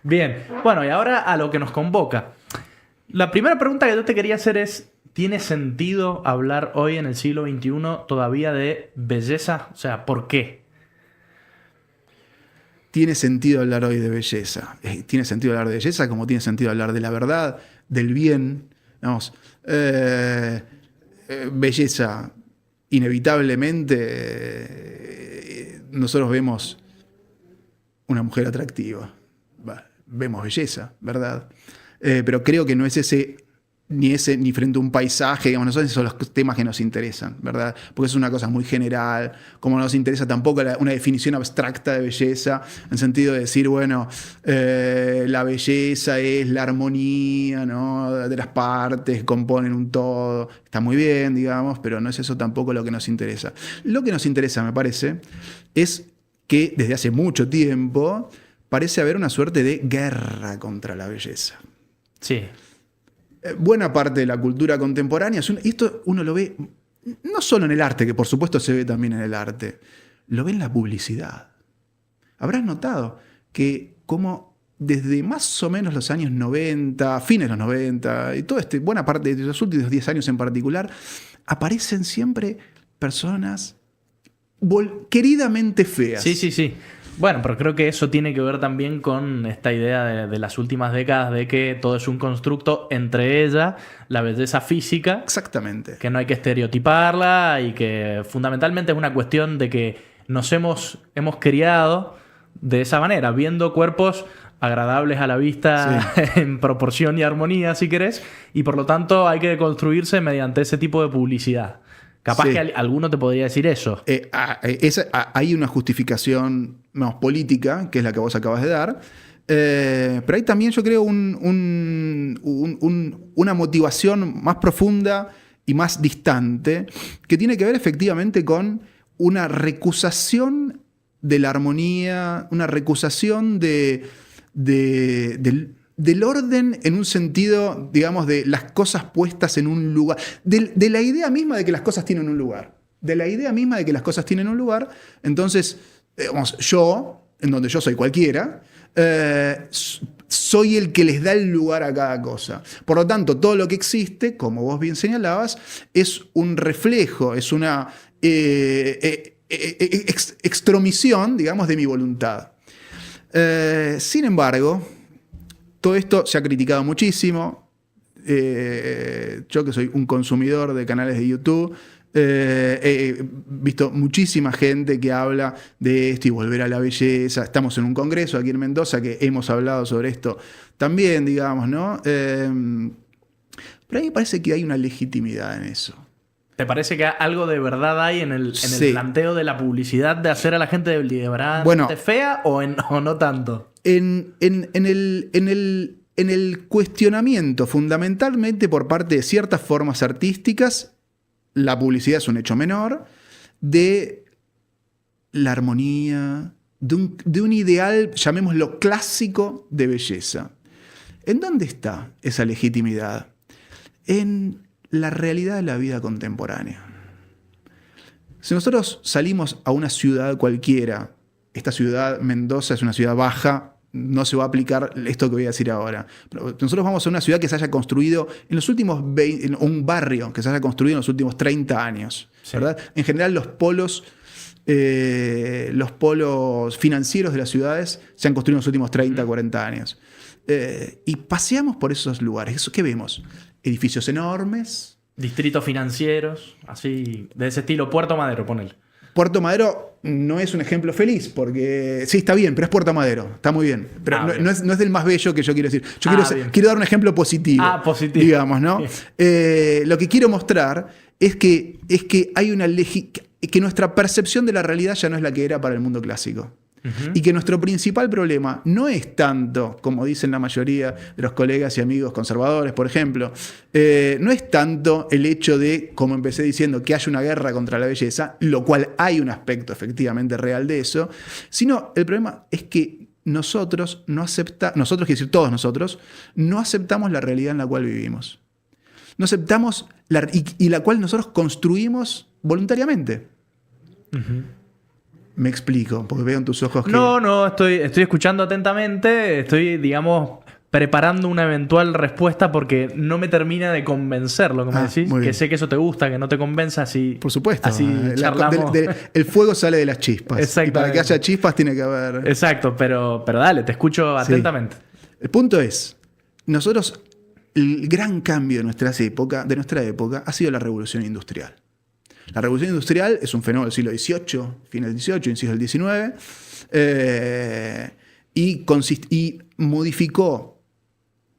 Bien, bueno, y ahora a lo que nos convoca. La primera pregunta que yo te quería hacer es, ¿tiene sentido hablar hoy en el siglo XXI todavía de belleza? O sea, ¿por qué? Tiene sentido hablar hoy de belleza. Tiene sentido hablar de belleza como tiene sentido hablar de la verdad, del bien. Vamos, belleza, inevitablemente, nosotros vemos una mujer atractiva. Vemos belleza, ¿verdad? Pero creo que no es ese ni frente a un paisaje, digamos, nosotros esos son los temas que nos interesan, ¿verdad? Porque es una cosa muy general, como no nos interesa tampoco una definición abstracta de belleza, en sentido de decir, bueno, la belleza es la armonía, ¿no?, de las partes que componen un todo. Está muy bien, digamos, pero no es eso tampoco lo que nos interesa. Lo que nos interesa, me parece, es que desde hace mucho tiempo parece haber una suerte de guerra contra la belleza. Sí. Buena parte de la cultura contemporánea, y esto uno lo ve no solo en el arte, que por supuesto se ve también en el arte, lo ve en la publicidad. Habrás notado que como desde más o menos los años 90, fines de los 90, y toda buena parte de los últimos 10 años en particular, aparecen siempre personas queridamente feas. Sí, sí, sí. Bueno, pero creo que eso tiene que ver también con esta idea de las últimas décadas de que todo es un constructo, entre ellas la belleza física. Exactamente. Que no hay que estereotiparla y que fundamentalmente es una cuestión de que nos hemos criado de esa manera, viendo cuerpos agradables a la vista, sí, en proporción y armonía, si querés, y por lo tanto hay que deconstruirse mediante ese tipo de publicidad. Capaz sí, que alguno te podría decir eso. Hay una justificación política, que es la que vos acabas de dar, pero hay también, yo creo, una motivación más profunda y más distante, que tiene que ver efectivamente con una recusación de la armonía, una recusación del orden en un sentido, digamos, de las cosas puestas en un lugar, de la idea misma de que las cosas tienen un lugar. De la idea misma de que las cosas tienen un lugar. Entonces, digamos, yo, en donde yo soy cualquiera, soy el que les da el lugar a cada cosa. Por lo tanto, todo lo que existe, como vos bien señalabas, es un reflejo, es una extromisión, digamos, de mi voluntad. Sin embargo, todo esto se ha criticado muchísimo. Yo, que soy un consumidor de canales de YouTube, he visto muchísima gente que habla de esto y volver a la belleza. Estamos en un congreso aquí en Mendoza que hemos hablado sobre esto también, digamos, ¿no? Pero a mí me parece que hay una legitimidad en eso. ¿Te parece que algo de verdad hay en el planteo de la publicidad de hacer a la gente deliberadamente fea o no tanto? En el cuestionamiento, fundamentalmente por parte de ciertas formas artísticas, la publicidad es un hecho menor, de la armonía, de un ideal, llamémoslo clásico, de belleza. ¿En dónde está esa legitimidad? En la realidad de la vida contemporánea. Si nosotros salimos a una ciudad cualquiera, esta ciudad, Mendoza, es una ciudad baja, no se va a aplicar esto que voy a decir ahora. Pero nosotros vamos a una ciudad que se haya construido en los últimos un barrio que se haya construido en los últimos 30 años. Sí. ¿Verdad? En general, los polos financieros de las ciudades se han construido en los últimos 30, 40 años. Y paseamos por esos lugares. ¿Qué vemos? Edificios enormes. Distritos financieros, así, de ese estilo. Puerto Madero, ponele. Puerto Madero no es un ejemplo feliz, porque sí, está bien, pero es Puerto Madero, está muy bien. Pero no es del más bello que yo quiero decir. Yo quiero dar un ejemplo positivo. Positivo. Digamos, ¿no? Lo que quiero mostrar es que hay que nuestra percepción de la realidad ya no es la que era para el mundo clásico. Uh-huh. Y que nuestro principal problema no es tanto, como dicen la mayoría de los colegas y amigos conservadores, por ejemplo, no es tanto el hecho de, como empecé diciendo, que haya una guerra contra la belleza, lo cual hay un aspecto efectivamente real de eso, sino el problema es que nosotros, quiere decir todos nosotros, no aceptamos la realidad en la cual vivimos. No aceptamos y la cual nosotros construimos voluntariamente. Uh-huh. Me explico, porque veo en tus ojos que... No, estoy escuchando atentamente, estoy, digamos, preparando una eventual respuesta porque no me termina de convencer lo que me decís. Que sé que eso te gusta, que no te convenza, así. Por supuesto. Así charlamos. El fuego sale de las chispas. Exacto. Y para que haya chispas tiene que haber... Exacto, pero dale, te escucho atentamente. El punto es, nosotros, el gran cambio de nuestra época ha sido la revolución industrial. La revolución industrial es un fenómeno del siglo XVIII, fin del XVIII, inciso del XIX, y modificó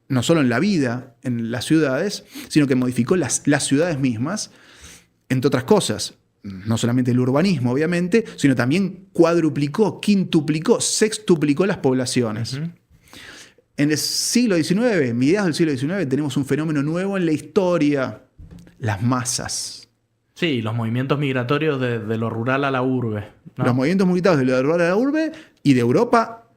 no solo en la vida en las ciudades, sino que modificó las ciudades mismas, entre otras cosas. No solamente el urbanismo, obviamente, sino también cuadruplicó, quintuplicó, sextuplicó las poblaciones. Uh-huh. En el siglo XIX, mediados del siglo XIX, tenemos un fenómeno nuevo en la historia: las masas. Sí, los movimientos migratorios de lo rural a la urbe, ¿no? Los movimientos migratorios de lo rural a la urbe y de Europa,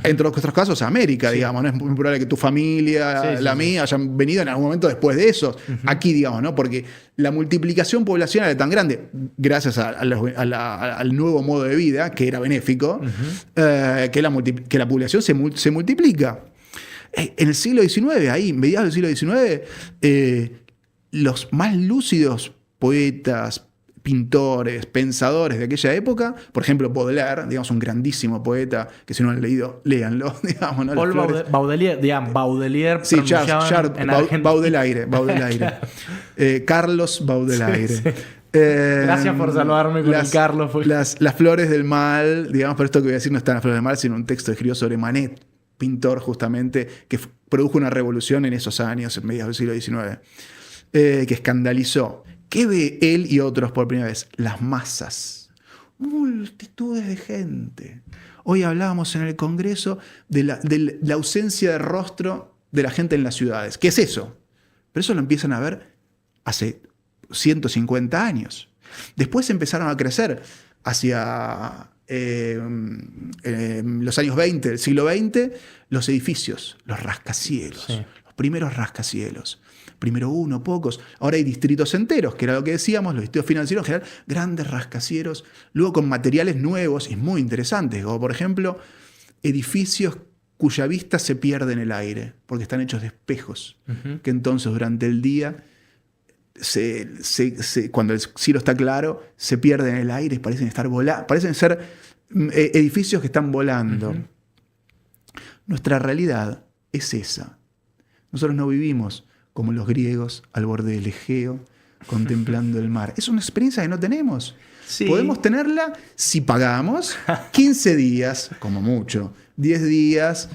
entre otros casos, América, digamos. No es muy probable que tu familia, mía, hayan venido en algún momento después de eso. Aquí, digamos, ¿no? Porque la multiplicación poblacional es tan grande, gracias al nuevo modo de vida, que era benéfico, que la población se multiplica. En el siglo XIX, ahí, mediados del siglo XIX, los más lúcidos poetas, pintores, pensadores de aquella época, por ejemplo Baudelaire, digamos, un grandísimo poeta, que si no lo han leído, léanlo, digamos, ¿no? Paul Baudelaire, sí, Baudelaire. Carlos Baudelaire. Sí. Gracias por saludarme con el Carlos. Las flores del mal, digamos, pero esto que voy a decir no está en las flores del mal, sino un texto que escribió sobre Manet, pintor justamente, que produjo una revolución en esos años, en mediados del siglo XIX, que escandalizó. ¿Qué ve él y otros por primera vez? Las masas. Multitudes de gente. Hoy hablábamos en el Congreso de la ausencia de rostro de la gente en las ciudades. ¿Qué es eso? Pero eso lo empiezan a ver hace 150 años. Después empezaron a crecer hacia los años 20 del siglo XX, los edificios, los rascacielos, los primeros rascacielos. Primero uno, pocos. Ahora hay distritos enteros, que era lo que decíamos, los distritos financieros en general, grandes rascacielos, luego con materiales nuevos y muy interesantes, como por ejemplo edificios cuya vista se pierde en el aire, porque están hechos de espejos, que entonces durante el día, cuando el cielo está claro, se pierden en el aire y parecen estar volando, parecen ser edificios que están volando. Nuestra realidad es esa. Nosotros no vivimos como los griegos al borde del Egeo, contemplando el mar. Es una experiencia que no tenemos. Sí. Podemos tenerla si pagamos 15 días, como mucho, 10 días.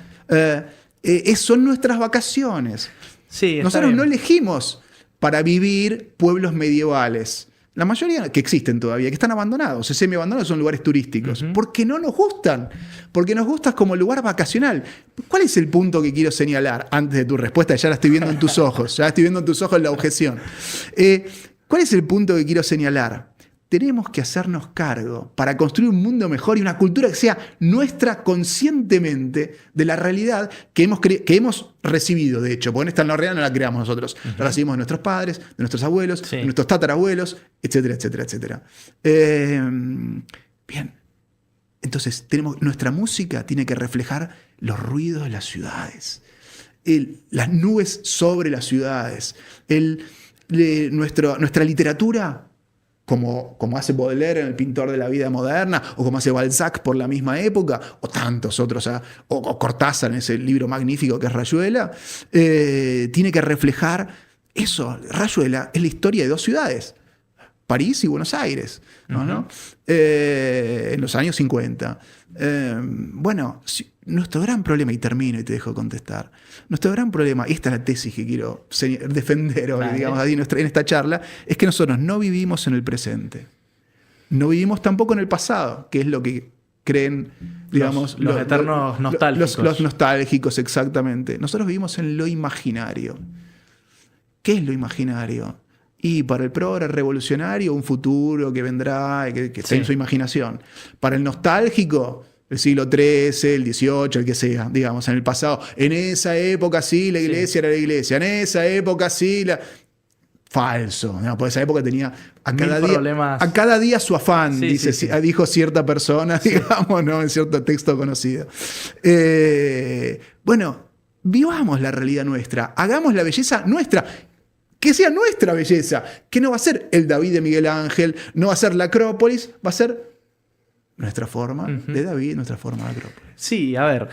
Son nuestras vacaciones. Sí, nosotros no elegimos para vivir pueblos medievales. La mayoría que existen todavía, que están abandonados, semi-abandonados, son lugares turísticos. Porque no nos gustan. Porque nos gustan como lugar vacacional. ¿Cuál es el punto que quiero señalar antes de tu respuesta? Ya la estoy viendo en tus ojos. Ya estoy viendo en tus ojos la objeción. ¿Cuál es el punto que quiero señalar? Tenemos que hacernos cargo para construir un mundo mejor y una cultura que sea nuestra conscientemente de la realidad que hemos recibido, de hecho, porque esta no real no la creamos nosotros, la recibimos de nuestros padres, de nuestros abuelos, de nuestros tatarabuelos, etcétera, etcétera, etcétera. Bien, entonces nuestra música tiene que reflejar los ruidos de las ciudades, las nubes sobre las ciudades, nuestra literatura, como hace Baudelaire en El pintor de la vida moderna, o como hace Balzac por la misma época, o tantos otros, o Cortázar en ese libro magnífico que es Rayuela, tiene que reflejar eso. Rayuela es la historia de dos ciudades, París y Buenos Aires, ¿no? En los años 50. Nuestro gran problema, y termino y te dejo contestar, nuestro gran problema, y esta es la tesis que quiero defender hoy, digamos, en esta charla, es que nosotros no vivimos en el presente. No vivimos tampoco en el pasado, que es lo que creen, digamos, los eternos nostálgicos. Los nostálgicos, exactamente. Nosotros vivimos en lo imaginario. ¿Qué es lo imaginario? Y para el progre revolucionario, un futuro que vendrá, que está en su imaginación. Para el nostálgico, el siglo XIII, el XVIII, el que sea, digamos, en el pasado. En esa época sí, la iglesia era la iglesia. En esa época sí, falso. ¿No? Por esa época tenía a problemas. cada día su afán, Sí, dice, sí. dijo cierta persona, digamos, ¿no? En cierto texto conocido. Bueno, vivamos la realidad nuestra, hagamos la belleza nuestra. Que sea nuestra belleza, que no va a ser el David de Miguel Ángel, no va a ser la Acrópolis, va a ser nuestra forma de David, nuestra forma de Acrópolis. Sí, a ver,